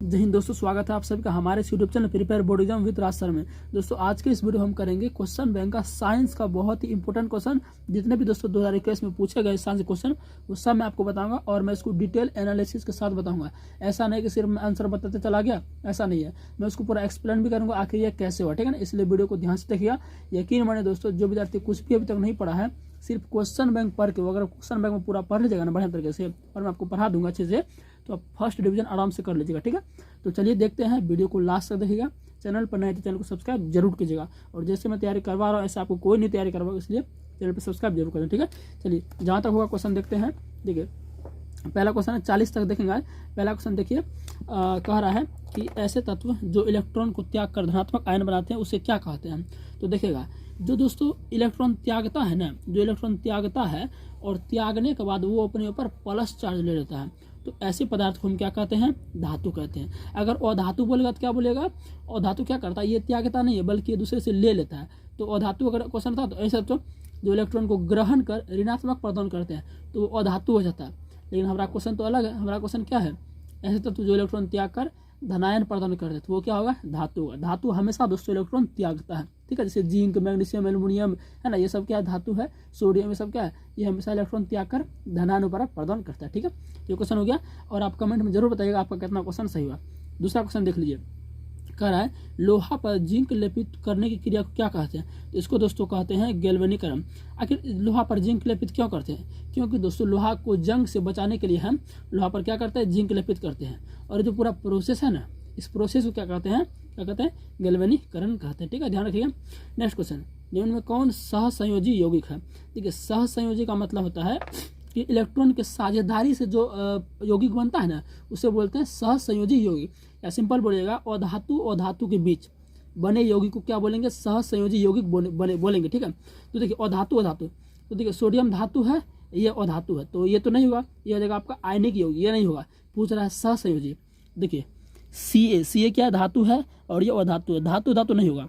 जय हिंद दोस्तों, स्वागत है आप सभी का हमारे YouTube channel prepare board exam with Raj sir में। दोस्तों आज के इस वीडियो हम करेंगे क्वेश्चन बैंक का साइंस का बहुत ही इंपॉर्टेंट क्वेश्चन। जितने भी दोस्तों 2021 में पूछे गए साइंस क्वेश्चन वो सब मैं आपको बताऊंगा और मैं इसको डिटेल एनालिसिस के साथ बताऊंगा। ऐसा नहीं कि सिर्फ मैं आंसर बताते चला गया, ऐसा नहीं है। मैं उसको पूरा एक्सप्लेन भी करूंगा आखिर यह कैसे हुआ, ठीक है ना। इसलिए वीडियो को ध्यान से देखिएगा। यकीन माने दोस्तों, जो विद्यार्थी कुछ भी अभी तक नहीं पढ़ा है, सिर्फ क्वेश्चन बैंक पढ़ के, अगर क्वेश्चन बैंक में पूरा पढ़ लीजिएगा ना बढ़िया तरीके से, और मैं आपको पढ़ा दूंगा अच्छे से, तो आप फर्स्ट डिवीजन आराम से कर लीजिएगा, ठीक है। तो चलिए देखते हैं, वीडियो को लास्ट तक देखिएगा। चैनल पर नए तो चैनल को सब्सक्राइब जरूर कीजिएगा, और जैसे मैं तैयारी करवा रहा हूँ ऐसे आपको कोई नहीं तैयारी करवा, इसलिए चैनल पर सब्सक्राइब जरूर करें, ठीक है। चलिए जहाँ तक होगा क्वेश्चन देखते हैं। देखिए पहला क्वेश्चन है, 40 तक देखेंगे आज। पहला क्वेश्चन देखिए, कह रहा है कि ऐसे तत्व जो इलेक्ट्रॉन को त्याग कर धनात्मक आयन बनाते हैं उसे क्या कहते हैं। तो देखिएगा, जो दोस्तों इलेक्ट्रॉन त्यागता है ना, जो इलेक्ट्रॉन त्यागता है और त्यागने के बाद वो अपने ऊपर प्लस चार्ज ले लेता है, तो ऐसे पदार्थ को हम क्या कहते हैं, धातु कहते हैं। अगर अधातु बोलेगा तो क्या बोलेगा, अधातु क्या करता है, ये त्यागता नहीं है बल्कि ये दूसरे से ले लेता है। तो अधातु अगर क्वेश्चन था तो ऐसा, तो जो इलेक्ट्रॉन को ग्रहण कर ऋणात्मक प्रदान करते हैं तो वो अधातु हो जाता है। लेकिन हमारा क्वेश्चन तो अलग है। हमारा क्वेश्चन क्या है, ऐसे तत्व जो इलेक्ट्रॉन त्याग कर धनायन प्रदान करते हैं तो वो क्या होगा, धातु होगा। धातु हमेशा दोस्तों इलेक्ट्रॉन त्यागता है, ठीक है। जैसे जिंक, मैग्नीशियम, एल्युमिनियम है ना, ये सब क्या है, धातु है। सोडियम, ये सब क्या है, ये हमेशा इलेक्ट्रॉन त्याग कर धनायन प्रदान करता है, ठीक है। ये क्वेश्चन हो गया, और आप कमेंट में जरूर बताइएगा आपका कितना क्वेश्चन सही हुआ। दूसरा क्वेश्चन देख लीजिए, कह रहा है लोहा पर जिंक लेपित करने की क्रिया को क्या कहते हैं। तो इसको दोस्तों कहते हैं गैल्वेनीकरण। आखिर लोहा पर जिंक लेपित क्यों करते हैं, क्योंकि दोस्तों लोहा को जंग से बचाने के लिए हम लोहा पर क्या करते हैं, जिंक लेपित करते हैं। और जो पूरा प्रोसेस है ना, इस प्रोसेस को क्या कहते हैं, गैल्वेनीकरण कहते हैं, ठीक है, ध्यान रखिएगा। नेक्स्ट क्वेश्चन, निम्न में कौन सहसंयोजी यौगिक है। देखिए सहसंयोजी का मतलब होता है कि इलेक्ट्रॉन के साझेदारी से जो यौगिक बनता है ना, उसे बोलते हैं सहसंयोजी यौगिक। या सिंपल बोलिएगा, अधातु और धातु के बीच बने यौगिक को क्या बोलेंगे, सहसंयोजी यौगिक बोलेंगे, ठीक है। तो देखिए अधातु, तो देखिए सोडियम धातु है, ये अधातु है, तो ये तो नहीं होगा, ये हो जाएगा आपका आयनिक यौगिक, ये नहीं होगा। पूछ रहा है सहसंयोजी। देखिए सी क्या धातु है और ये अधातु है, धातु नहीं होगा।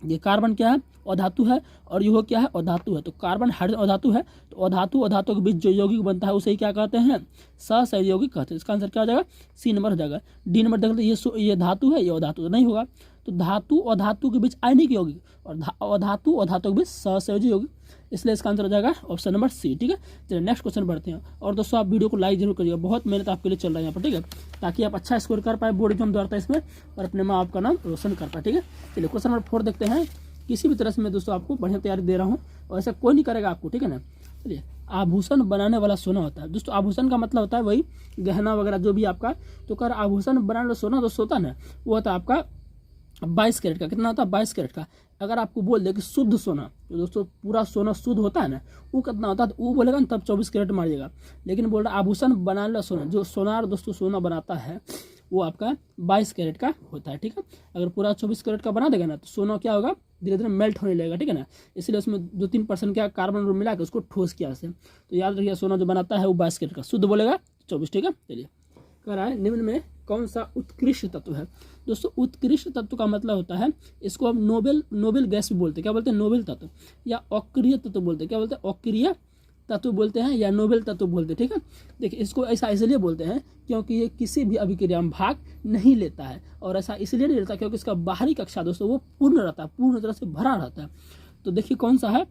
ये कार्बन क्या है, अधातु है, और यह क्या है, अधातु है। तो कार्बन हाइड्रोजन अधातु है, तो अधातु के बीच जो यौगिक बनता है उसे क्या कहते हैं, सहसंयोजी यौगिक कहते हैं। इसका आंसर क्या हो जाएगा, सी नंबर हो जाएगा। डी नंबर देख लो, ये धातु है, ये अधातु तो नहीं होगा। तो धातु और धातु के बीच आयनिक यौगिक, और अधातु और धातु के बीच सहसंयोजी यौगिक, इसलिए इसका आंसर हो जाएगा ऑप्शन नंबर सी, ठीक है। चलिए नेक्स्ट क्वेश्चन बढ़ते हैं। और दोस्तों आप वीडियो को लाइक जरूर करिएगा, बहुत मेहनत आपके लिए चल रहा है यहाँ पर, ठीक है, ताकि आप अच्छा स्कोर कर पाए बोर्ड एग्जाम द्वारा इसमें, और अपने माँ बाप का नाम रोशन कर पाए, ठीक है। चलिए क्वेश्चन नंबर 4 देखते हैं। किसी भी तरह से मैं दोस्तों आपको बढ़िया तैयारी दे रहा हूँ, और ऐसा कोई नहीं करेगा आपको, ठीक है ना। चलिए, आभूषण बनाने वाला सोना होता है। दोस्तों आभूषण का मतलब होता है वही गहना वगैरह जो भी आपका, तो कर आभूषण बनाने वाला सोना दोस्तों होता है ना, वो होता है आपका 22 कैरेट का। कितना होता है, 22 कैरेट का। अगर आपको बोल दे कि शुद्ध सोना, तो दोस्तों पूरा सोना शुद्ध होता है ना, वो कितना होता है, तो वो बोलेगा ना तब 24 कैरेट मारिएगा। लेकिन बोल रहा आभूषण बनाने वाला सोना, जो सोनार दोस्तों सोना बनाता है वो आपका 22 कैरेट का होता है, ठीक है। अगर पूरा 24 कैरेट का बना देगा ना, तो सोना क्या होगा, धीरे धीरे मेल्ट होने लगेगा, ठीक है ना। इसलिए उसमें 2-3% क्या कार्बन मिला के उसको ठोस किया से। तो याद रखिए, सोना जो बनाता है वो 22 कैरेट का, शुद्ध बोलेगा 24, ठीक है। चलिए कह रहा है निम्न में कौन सा उत्कृष्ट तत्व है। दोस्तों उत्कृष्ट तत्व का मतलब होता है, इसको हम नोबेल गैस भी बोलते हैं। क्या बोलते हैं, नोबेल तत्व, या अक्रिय तत्व बोलते हैं। क्या बोलते हैं, अक्रिय तत्व बोलते हैं, या नोबेल तत्व बोलते हैं, ठीक है। देखिए इसको ऐसा इसलिए बोलते हैं क्योंकि ये किसी भी अभिक्रिया में भाग नहीं लेता है, और ऐसा इसलिए नहीं लेता क्योंकि इसका बाहरी कक्षा दोस्तों वो पूर्ण रहता है, पूर्ण तरह से भरा रहता है। तो देखिए कौन सा है,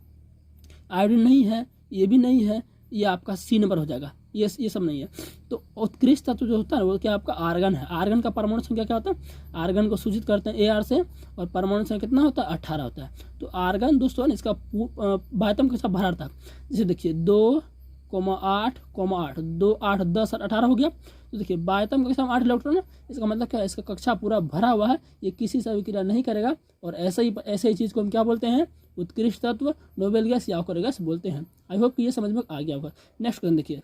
आयोडीन नहीं है, ये भी नहीं है, ये आपका सी नंबर हो जाएगा। ये सब नहीं है। तो उत्कृष्ट तत्व जो होता है वो क्या आपका आर्गन है। आर्गन का परमाणु संख्या क्या होता है, आर्गन को सूचित करते हैं AR से, और परमाणु संख्या कितना होता है, 18 होता है। तो आर्गन दोस्तों इसका बायतम के साथ भरा रहता है। जैसे देखिए 2,8,8 2, 8, 10 और 18 हो गया। तो देखिए बायतम के साथ 8 इलेक्ट्रॉन है, इसका मतलब क्या है, इसका कक्षा पूरा भरा हुआ है, ये किसी से अभिक्रिया नहीं करेगा। और ऐसे ही चीज़ को हम क्या बोलते हैं, उत्कृष्ट तत्व, नोबेल गैस या अक्रिय गैस बोलते हैं। आई होप कि ये समझ में आ गया होगा। नेक्स्ट क्वेश्चन देखिए,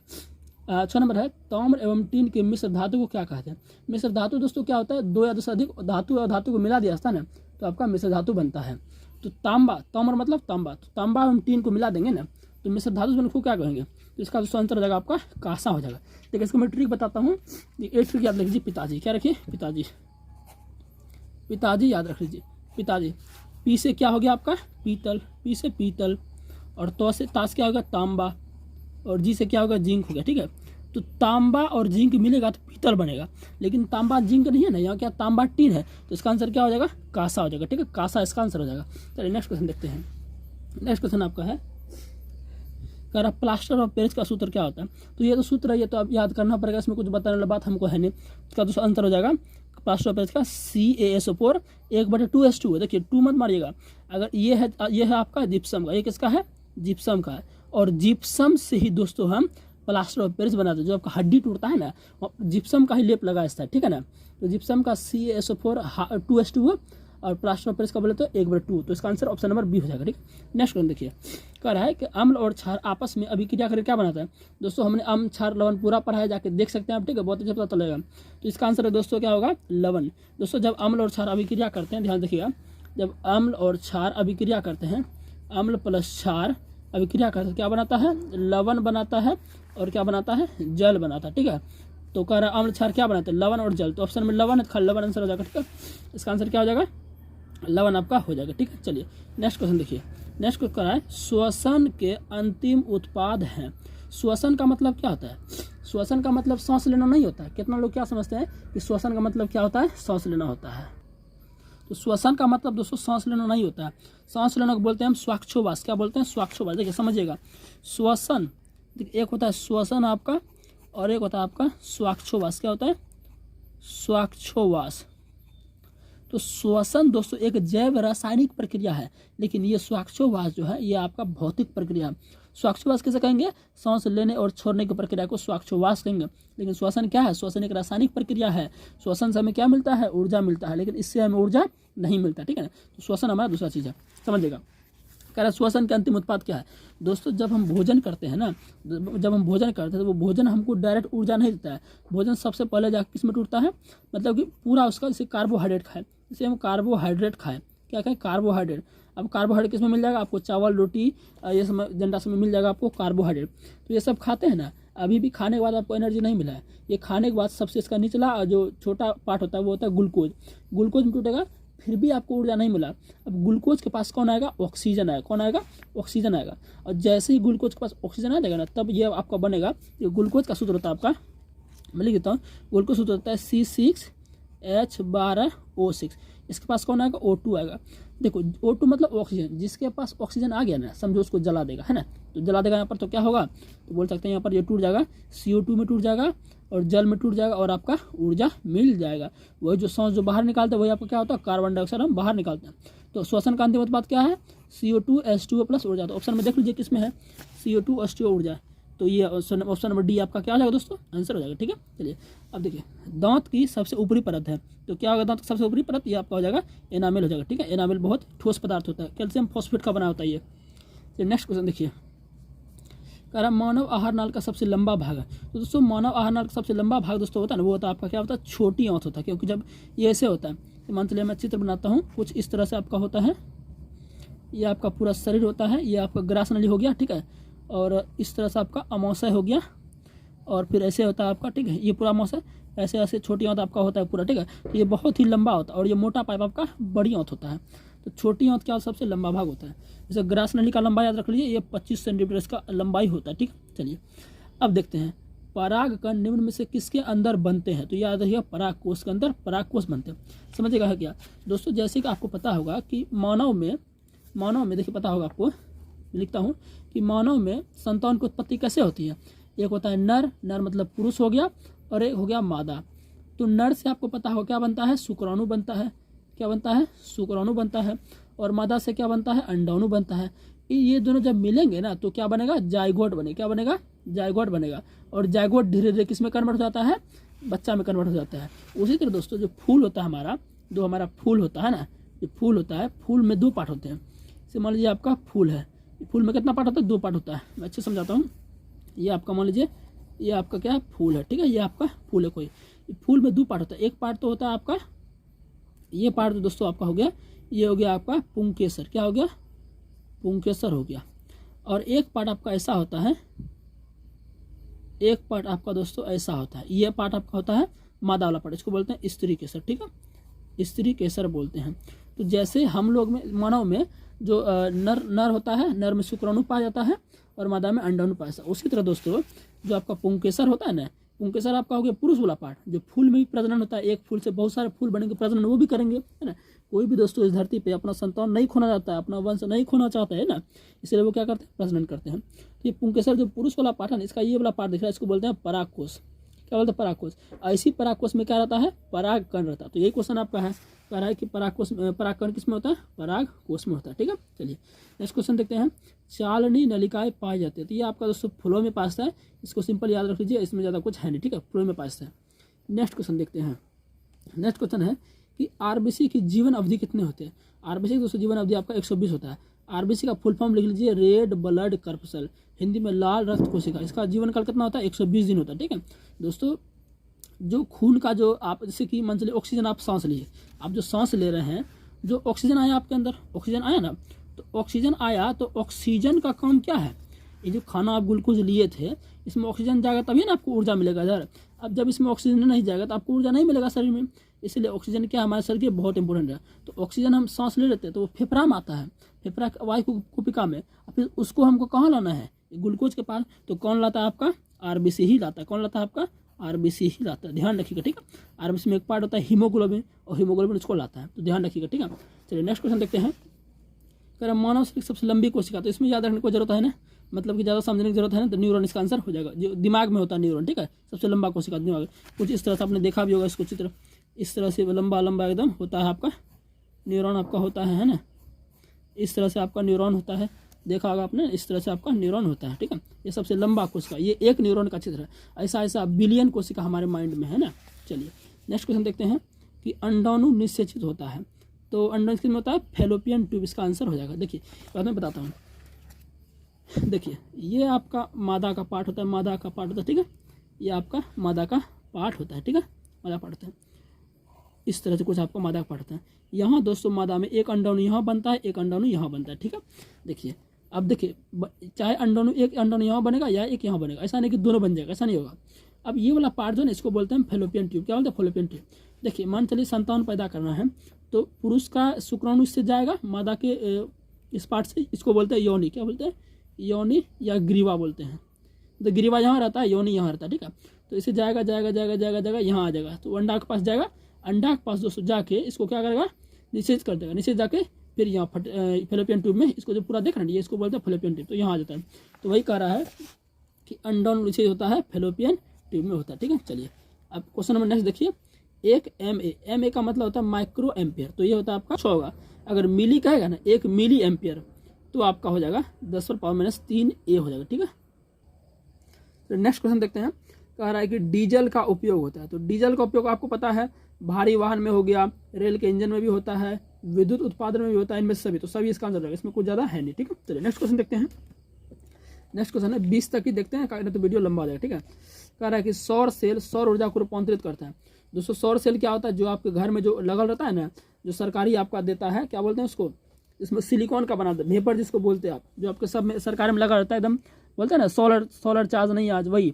6 नंबर है, ताम्र एवं टीन के मिश्र धातु को क्या कहते हैं। मिश्र धातु दोस्तों क्या होता है, 2 या 2 से अधिक धातु और धातु को मिला दिया जाता है ना, तो आपका मिश्र धातु बनता है। तो ताम्र मतलब तांबा, तो तांबा एवं टीन को मिला देंगे ना, तो मिश्र धातु को क्या कहेंगे, तो इसका दोस्तों आंसर हो जाएगा आपका कांसा हो जाएगा। देखिए इसको मैं ट्रिक बताता हूँ। एक ट्रिक याद रख लीजिए, पिताजी, क्या रखिए, पिताजी याद रख लीजिए, पिताजी। पी से क्या हो गया आपका, पीतल, पी से पीतल, और तो से ताश क्या होगा, तांबा, और जी से क्या होगा, जिंक हो गया, ठीक है। तो तांबा और जिंक मिलेगा तो पीतल बनेगा, लेकिन तांबा जिंक नहीं है ना, यहाँ क्या तांबा टीन है, तो इसका आंसर क्या हो जाएगा, कांसा हो जाएगा। ठीक है, कांसा इसका आंसर हो जाएगा। चलिए नेक्स्ट क्वेश्चन देखते हैं। नेक्स्ट क्वेश्चन आपका है, कह रहा प्लास्टर ऑफ पेरिस का सूत्र क्या होता है। तो ये तो सूत्र है, ये तो आप याद करना पड़ेगा, इसमें कुछ बताने वाला बात हमको है नहीं। इसका तो आंसर हो जाएगा प्लास्टर ऑफ पेरिस का CaSO4 1/2H2 है। देखिए 2 मत मारिएगा, अगर ये है आपका जिप्सम का, ये किसका है, जिप्सम का है। और जिप्सम से ही दोस्तों हम प्लास्टर ऑफ पेरिस बनाते हैं। जो आपका हड्डी टूटता है ना, जिप्सम का ही लेप लगा इसका, ठीक है ना। तो जिप्सम का CaSO4 2H2 और प्लास्टर ऑफ पेरिस का बोले तो 1/2, तो इसका आंसर ऑप्शन नंबर बी हो जाएगा। ठीक, नेक्स्ट क्वेश्चन देखिए, कह रहा है कि अम्ल और क्षार आपस में अभिक्रिया करके क्या बनाता है। दोस्तों हमने अम्ल क्षार लवण पूरा पढ़ा है, जाके देख सकते हैं आप। ठीक है, बहुत अच्छा पता चलेगा। तो इसका आंसर है दोस्तों क्या होगा, लवण। दोस्तों जब अम्ल और क्षार अभिक्रिया करते हैं, ध्यान देखिएगा, जब अम्ल और क्षार अभिक्रिया करते हैं, अम्ल प्लस क्षार अभिक्रिया करते हैं, क्या बनाता है, लवण बनाता है। और क्या बनाता है, जल बनाता है। ठीक है, तो कह रहा है अम्ल क्षार क्या बनाते हैं, लवण और जल। तो ऑप्शन में लवण है, लवण आंसर हो जाएगा। ठीक है, इसका आंसर क्या हो जाएगा, लवण आपका हो जाएगा। ठीक है, चलिए नेक्स्ट क्वेश्चन देखिए। नेक्स्ट क्वेश्चन क्या है, श्वसन के अंतिम उत्पाद हैं। श्वसन का मतलब क्या होता है, श्वसन का मतलब सांस लेना नहीं होता है। कितना लोग क्या समझते हैं कि श्वसन का मतलब क्या होता है, सांस लेना होता है। तो श्वसन का मतलब दोस्तों सांस लेना नहीं होता है। सांस लेना को बोलते हैं हम स्वाक्षोवास। क्या बोलते हैं, स्वाक्षोवास। देखिए समझिएगा, श्वसन एक होता है श्वसन आपका, और एक होता है आपका स्वाक्षोवास। क्या होता है, स्वाक्षोवास। तो श्वसन दोस्तों एक जैव रासायनिक प्रक्रिया है, लेकिन ये स्वाक्षोवास जो है ये आपका भौतिक प्रक्रिया है। स्वाक्षोवास कैसे कहेंगे, सांस लेने और छोड़ने की प्रक्रिया को स्वाक्षोवास कहेंगे। लेकिन श्वसन क्या है, श्वसन एक रासायनिक प्रक्रिया है। श्वसन से हमें क्या मिलता है, ऊर्जा मिलता है, लेकिन इससे हमें ऊर्जा नहीं मिलता। ठीक है ना, तो श्वसन हमारा दूसरा चीज़ है, समझिएगा। कह रहा है श्वसन के अंतिम उत्पाद क्या है। दोस्तों जब हम भोजन करते हैं ना, जब हम भोजन करते हैं तो वो भोजन हमको डायरेक्ट ऊर्जा नहीं देता है। भोजन सबसे पहले जाकर किस में टूटता है, मतलब कि पूरा उसका, जैसे कार्बोहाइड्रेट खाए, जैसे हम कार्बोहाइड्रेट खाएं, क्या कहें, कार्बोहाइड्रेट। अब कार्बोहाइड्रेट किस में मिल जाएगा आपको, चावल रोटी ये सब जंडा सब में मिल जाएगा आपको कार्बोहाइड्रेट। तो ये सब खाते हैं ना, अभी भी खाने के बाद आपको एनर्जी नहीं मिला है। ये खाने के बाद सबसे इसका निचला जो छोटा पार्ट होता है वो होता है ग्लूकोज। ग्लूकोज में टूटेगा, फिर भी आपको ऊर्जा नहीं मिला। अब ग्लूकोज के पास कौन आएगा, ऑक्सीजन आएगा। कौन आएगा, ऑक्सीजन आएगा। और जैसे ही ग्लूकोज के पास ऑक्सीजन आ जाएगा ना, तब ये आपका बनेगा। ये ग्लूकोज का सूत्र होता है आपका, मैं लिख देता हूँ। ग्लूकोज सूत्र होता है C6H12O6। इसके पास कौन आएगा, O2 आएगा। देखो O2 मतलब ऑक्सीजन, जिसके पास ऑक्सीजन आ गया ना, समझो उसको जला देगा, है ना। तो जला देगा यहाँ पर, तो क्या होगा, तो बोल सकते हैं यहाँ पर ये टूट जाएगा, CO2 में टूट जाएगा और जल में टूट जाएगा, और आपका ऊर्जा मिल जाएगा। वही जो सांस जो बाहर निकालते हैं वही आपका क्या होता है, कार्बन डाइऑक्साइड हम बाहर निकालते हैं। तो श्वसन का अंतिम उत्पाद क्या है, CO2H2O प्लस ऊर्जा। तो ऑप्शन में देख लीजिए किसमें है, CO2H2O ऊर्जा। तो ये ऑप्शन नंबर डी आपका क्या हो जाएगा दोस्तों, आंसर हो जाएगा। ठीक है, चलिए अब देखिए, दांत की सबसे ऊपरी परत है, तो क्या होगा दांत की सबसे ऊपरी परत, ये आपका हो जाएगा एनामेल हो जाएगा। ठीक है, एनामेल बहुत ठोस पदार्थ होता है, कैल्शियम फॉस्फेट का बना होता है ये। चलिए नेक्स्ट क्वेश्चन देखिए, कह रहा मानव आहार नाल का सबसे लंबा भाग है। तो दोस्तों मानव आहार नाल का सबसे लंबा भाग दोस्तों होता है ना, वो होता है आपका क्या होता है, छोटी आंत होता है। क्योंकि जब ये ऐसे होता है, तो मान चलिए मैं चित्र बनाता हूँ, कुछ इस तरह से आपका होता है। ये आपका पूरा शरीर होता है, ये आपका ग्रास नली हो गया, ठीक है, और इस तरह से आपका अमाशय हो गया, और फिर ऐसे होता है आपका, ठीक है, ये पूरा अमाशय, ऐसे ऐसे छोटी आंत आपका होता है पूरा। ठीक है, तो ये बहुत ही लंबा होता है, और ये मोटा पाइप आपका बड़ी आंत होता है। तो छोटी आंत क्या सबसे लंबा भाग होता है। जैसे ग्रास नली का लंबाई याद रख लीजिए, ये 25 सेंटीमीटर इसका लंबाई होता है। ठीक, चलिए अब देखते हैं, पराग कण निम्न में से किसके अंदर बनते हैं। तो याद रखिएगा, पराग कोष के अंदर पराग कोष बनते हैं। समझिएगा है क्या दोस्तों, जैसे कि आपको पता होगा कि मानव में देखिए पता होगा आपको, लिखता हूँ कि मानव में संतान की उत्पत्ति कैसे होती है। एक होता है नर मतलब पुरुष हो गया, और एक हो गया मादा। तो नर से आपको पता होगा क्या बनता है, शुक्राणु बनता है। क्या बनता है, शुक्राणु बनता है। और मादा से क्या बनता है, अंडाणु बनता है। ये दोनों जब मिलेंगे ना, तो क्या बनेगा, जायगोट बनेगा। क्या बनेगा, जायगोट बनेगा। और जायगोट धीरे धीरे किस में कन्वर्ट हो जाता है, बच्चा में कन्वर्ट हो जाता है। उसी तरह दोस्तों जो फूल होता है हमारा, जो हमारा फूल होता है ना, जो फूल होता है, फूल में 2 पार्ट होते हैं। जैसे मान लीजिए आपका फूल है, फूल में कितना पार्ट होता है, 2 पार्ट होता है। मैं अच्छे समझाता हूँ। ये आपका मान लीजिए, ये आपका क्या है, फूल है, ठीक है, ये आपका फूल है कोई। फूल में 2 पार्ट होता है। एक पार्ट तो होता है आपका, ये पार्ट तो दोस्तों आपका हो गया, ये हो गया आपका पुंकेसर। क्या हो गया, पुंकेसर हो गया। और एक पार्ट आपका ऐसा होता है, एक पार्ट आपका दोस्तों ऐसा होता है, ये पार्ट आपका होता है मादा वाला पार्ट, इसको बोलते हैं स्त्री केसर। ठीक है, स्त्री केसर बोलते हैं। तो जैसे हम लोग में, मानव में जो नर होता है, नर में शुक्राणु पाया जाता है, और मादा में अंडाणुपायसा। उसी तरह दोस्तों जो आपका पुंकेसर होता है ना, पुंकेसर आपका हो गया पुरुष वाला पार्ट, जो फूल में भी प्रजनन होता है, एक फूल से बहुत सारे फूल बनेंगे, प्रजनन वो भी करेंगे, है ना। कोई भी दोस्तों इस धरती पे अपना संतान नहीं खोना चाहता है, अपना वंश नहीं खोना चाहता है ना, इसलिए वो क्या करते हैं, प्रजनन करते हैं। तो ये पुंकेसर जो पुरुष वाला पार्ट है ना, इसका ये वाला पार्ट दिख रहा है, इसको बोलते हैं परागकोश। क्या बोलते हैं, परागकोश। ऐसी परागकोश में क्या रहता है, परागकण रहता है। तो यही क्वेश्चन आपका है, कह रहा है कि परागकण किस में होता है, परागकोश में होता है। ठीक है, चलिए नेक्स्ट क्वेश्चन देखते हैं। चालनी नलिकाएं पाई जाती है, तो ये आपका दोस्तों फूलों में पाता है, इसको सिंपल याद रख लीजिए, इसमें ज़्यादा कुछ है नहीं। ठीक है, फूलों में पाता है। नेक्स्ट क्वेश्चन देखते हैं। नेक्स्ट क्वेश्चन है कि आरबीसी की जीवन अवधि कितने होते हैं। आरबीसी की दोस्तों जीवन अवधि आपका 120 होता है। आरबीसी का फुल फॉर्म लिख लीजिए, रेड ब्लड कर्पसल, हिंदी में लाल रक्त कोशिका। इसका जीवन काल कितना होता है, 120 दिन होता है। ठीक है दोस्तों, जो खून का जो आप जैसे कि मान चलिए ऑक्सीजन आप सांस लिए, आप जो सांस ले रहे हैं, जो ऑक्सीजन आया आपके अंदर, ऑक्सीजन आया ना, तो ऑक्सीजन आया तो ऑक्सीजन का काम क्या है, ये जो खाना आप ग्लूकोज लिए थे, इसमें ऑक्सीजन जाएगा तभी ना आपको ऊर्जा मिलेगा इधर। अब जब इसमें ऑक्सीजन नहीं जाएगा तो आपको ऊर्जा नहीं मिलेगा शरीर में, इसलिए ऑक्सीजन क्या हमारे शरीर के बहुत इंपॉर्टेंट है। तो ऑक्सीजन हम सांस ले लेते हैं तो वो फेफड़ा में आता है, फेफड़ा वायु कुपिका में, फिर उसको हमको कहाँ लाना है, ग्लूकोज के पास। तो कौन लाता है आपका, आरबीसी ही लाता है। कौन लाता है आपका, आरबीसी ही लाता है, ध्यान रखिएगा। ठीक है, आरबीसी में एक पार्ट होता है हीमोग्लोबिन, और हीमोग्लोबिन उसको लाता है, तो ध्यान रखिएगा। ठीक है, चलिए नेक्स्ट क्वेश्चन देखते हैं। कह रहा मानव शरीर की सबसे लंबी कोशिका, तो इसमें याद रखने को जरूरत है ना, मतलब कि ज़्यादा समझने की जरूरत है ना, तो न्यूरॉन इसका आंसर हो जाएगा। जो दिमाग में होता है न्यूरॉन, ठीक है, सबसे लंबा कोशिका दिमाग। कुछ इस तरह से आपने देखा भी होगा इसको चित्र, इस तरह से लंबा लंबा एकदम होता है आपका न्यूरॉन, आपका होता है ना, इस तरह से आपका न्यूरॉन होता है, देखा होगा आपने, इस तरह से आपका न्यूरॉन होता है। ठीक है, ये सबसे लंबा कोशिका, ये एक न्यूरॉन का चित्र है। ऐसा ऐसा बिलियन कोशिका हमारे माइंड में है ना। चलिए नेक्स्ट क्वेश्चन देखते हैं कि अंडाणु निषेचित होता है, तो अंडाणु किसमें होता है, फैलोपियन ट्यूब, इसका आंसर हो जाएगा। देखिए बाद में बताता हूँ। देखिए ये आपका मादा का पार्ट होता है, मादा का पार्ट होता है। ठीक है, ये आपका मादा का पार्ट होता है। ठीक है, मादा पार्ट होता है, इस तरह से कुछ आपका मादा का पार्ट होता है। यहाँ दोस्तों मादा में एक अंडाणु यहाँ बनता है, एक अंडाणु यहाँ बनता है। ठीक है, देखिए अब देखिए, चाहे अंडाणु एक अंडाणु यहाँ बनेगा या एक यहाँ बनेगा, ऐसा नहीं कि दोनों बन जाएगा, ऐसा नहीं होगा। अब ये वाला पार्ट जो है इसको बोलते हैं फैलोपियन ट्यूब। क्या बोलते हैं, फैलोपियन ट्यूब। देखिए मान चलिए संतान पैदा करना है, तो पुरुष का शुक्राणु इससे जाएगा, मादा के इस पार्ट से, इसको बोलते हैं योनि। क्या बोलते हैं, योनि या ग्रीवा बोलते हैं। तो ग्रीवा यहाँ रहता है, योनि यहाँ रहता है। ठीक है, तो इसे जाएगा जाएगा जाएगा जाएगा जाएगा यहाँ आ जाएगा, तो अंडा के पास जाएगा, अंडा के पास दोस्तों जाके इसको क्या करेगा, निषेध कर देगा, निषेध जाके फिर यहाँ फैलोपियन ट्यूब में, इसको जो पूरा देख रहे हैं ये इसको बोलते हैं फैलोपियन ट्यूब, तो यहाँ आ जाता है। तो वही कह रहा है कि अंडाणु निषेध होता है फैलोपियन ट्यूब में होता है। ठीक है, चलिए अब क्वेश्चन नंबर नेक्स्ट देखिए। एक एम ए का मतलब होता है माइक्रो एम्पियर, तो ये होता है आपका 6 होगा। अगर मिली कहेगा ना, 1 मिली एम्पियर, तो आपका हो जाएगा 10⁻³ हो जाएगा। ठीक है, तो नेक्स्ट क्वेश्चन देखते हैं। कह रहा है कि डीजल का उपयोग होता है, तो डीजल का उपयोग आपको पता है, भारी वाहन में हो गया, रेल के इंजन में भी होता है, विद्युत उत्पादन में भी होता है, इनमें सभी, तो सभी इसका आंसर रहेगा, इसमें कुछ ज़्यादा है नहीं। ठीक है, चलिए नेक्स्ट क्वेश्चन देखते हैं। नेक्स्ट क्वेश्चन है 20 तक ही देखते हैं, तो वीडियो लंबा हो जाएगा। ठीक है, कह रहा है कि सौर सेल सौर ऊर्जा को रूपांतरित करता है। दोस्तों सौर सेल क्या होता है, जो आपके घर में जो लगा रहता है ना, जो सरकारी आपका देता है, क्या बोलते हैं उसको, इसमें सिलिकॉन का बना वेपर जिसको बोलते हैं आप, जो आपके सब में सरकार में लगा रहता है एकदम, बोलते हैं ना सोलर चार्ज नहीं आज, वही।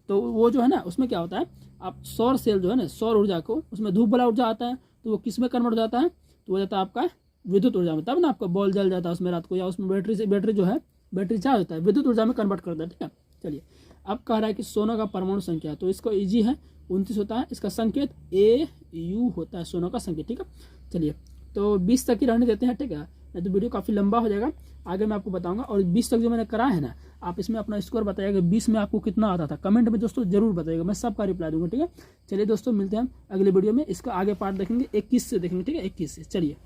तो वो जो है ना, उसमें क्या होता है, आप सौर सेल जो है ना, सौर ऊर्जा को, उसमें धूप वाला ऊर्जा आता है, तो वो किस में कन्वर्ट हो जाता है, तो वो जाता है आपका विद्युत ऊर्जा में, तब ना आपका बॉल जल जाता है उसमें रात को, या उसमें बैटरी जो है, बैटरी चार्ज होता है, विद्युत ऊर्जा में कन्वर्ट करता है। ठीक है, चलिए अब कह रहा है कि सोना का परमाणु संख्या, तो इसको ईजी है, 29 होता है, इसका संकेत AU होता है, सोना का संकेत। ठीक है, चलिए तो 20 तक ही रहने देते हैं। ठीक है, नहीं तो वीडियो काफ़ी लंबा हो जाएगा, आगे मैं आपको बताऊंगा। और 20 तक जो मैंने करा है ना, आप इसमें अपना स्कोर बताइएगा, 20 में आपको कितना आता था, कमेंट में दोस्तों जरूर बताइएगा, मैं सबका रिप्लाई दूंगा। ठीक है, चलिए दोस्तों मिलते हैं अगले वीडियो में, इसका आगे पार्ट देखेंगे 21 से देखेंगे। ठीक है, 21 से, चलिए।